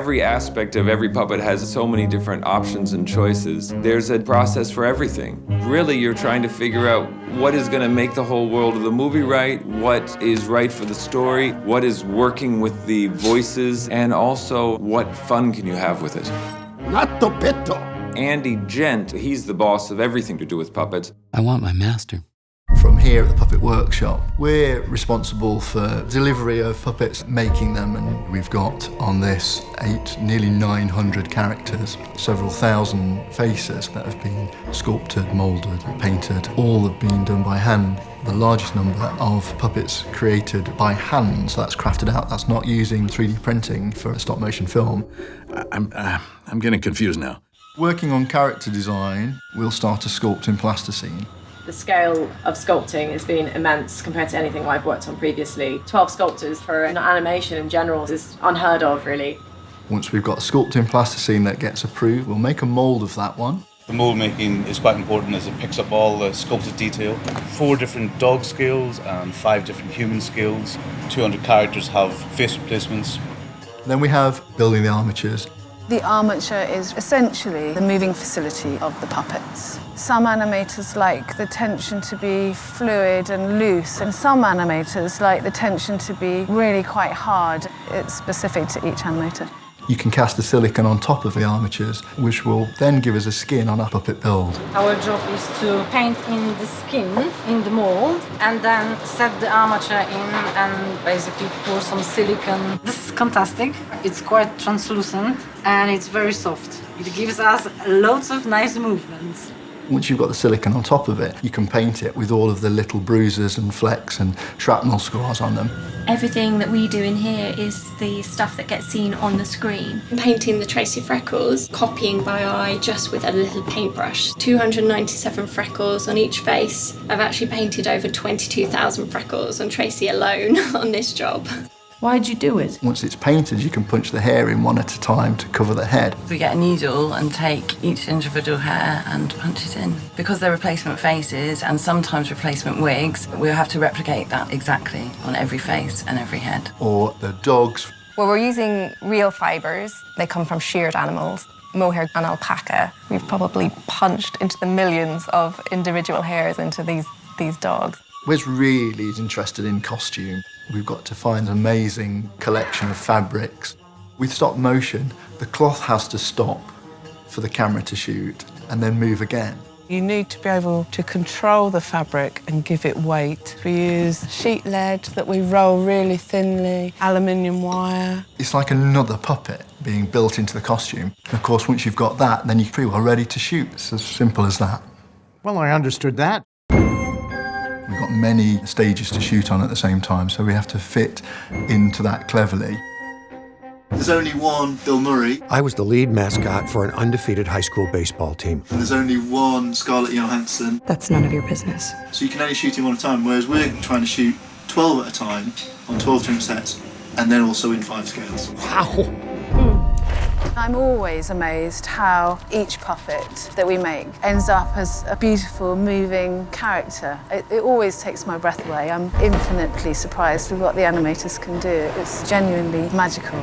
every aspect of every puppet has so many different options and choices. There's a process for everything. Really, you're trying to figure out what is going to make the whole world of the movie right, what is right for the story, what is working with the voices, and also what fun can you have with it. Not the petto. Andy Gent, he's the boss of everything to do with puppets. I want my master. From here at the Puppet Workshop, we're responsible for delivery of puppets, making them, and we've got on this nearly 900 characters, several thousand faces that have been sculpted, moulded, painted, all have been done by hand. The largest number of puppets created by hand, so that's crafted out, that's not using 3D printing for a stop motion film. I'm getting confused now. Working on character design, we'll start to sculpt in plasticine. The scale of sculpting has been immense compared to anything I've worked on previously. 12 sculptors for an animation in general is unheard of, really. Once we've got a sculpt in plasticine that gets approved, we'll make a mould of that one. The mould making is quite important as it picks up all the sculpted detail. 4 different dog scales and 5 different human scales. 200 characters have face replacements. Then we have building the armatures. The armature is essentially the moving facility of the puppets. Some animators like the tension to be fluid and loose, and some animators like the tension to be really quite hard. It's specific to each animator. You can cast the silicone on top of the armatures, which will then give us a skin on a puppet build. Our job is to paint in the skin, in the mold, and then set the armature in and basically pour some silicone. This is fantastic. It's quite translucent and it's very soft. It gives us loads of nice movements. Once you've got the silicone on top of it, you can paint it with all of the little bruises and flecks and shrapnel scars on them. Everything that we do in here is the stuff that gets seen on the screen. Painting the Tracy freckles, copying by eye just with a little paintbrush. 297 freckles on each face. I've actually painted over 22,000 freckles on Tracy alone on this job. Why'd you do it? Once it's painted, you can punch the hair in one at a time to cover the head. We get a needle and take each individual hair and punch it in. Because they're replacement faces and sometimes replacement wigs, we'll have to replicate that exactly on every face and every head. Or the dogs. Well, we're using real fibres. They come from sheared animals. Mohair and alpaca. We've probably punched into the millions of individual hairs into these dogs. Wes really is interested in costume. We've got to find an amazing collection of fabrics. With stop motion, the cloth has to stop for the camera to shoot and then move again. You need to be able to control the fabric and give it weight. We use sheet lead that we roll really thinly, aluminium wire. It's like another puppet being built into the costume. And of course, once you've got that, then you're pretty well ready to shoot. It's as simple as that. Well, I understood that. We've got many stages to shoot on at the same time, so we have to fit into that cleverly. There's only one Bill Murray. I was the lead mascot for an undefeated high school baseball team. And there's only one Scarlett Johansson. That's none of your business. So you can only shoot him one at a time, whereas we're trying to shoot 12 at a time on 12 different sets, and then also in 5 scales. Wow. I'm always amazed how each puppet that we make ends up as a beautiful, moving character. It always takes my breath away. I'm infinitely surprised with what the animators can do. It's genuinely magical.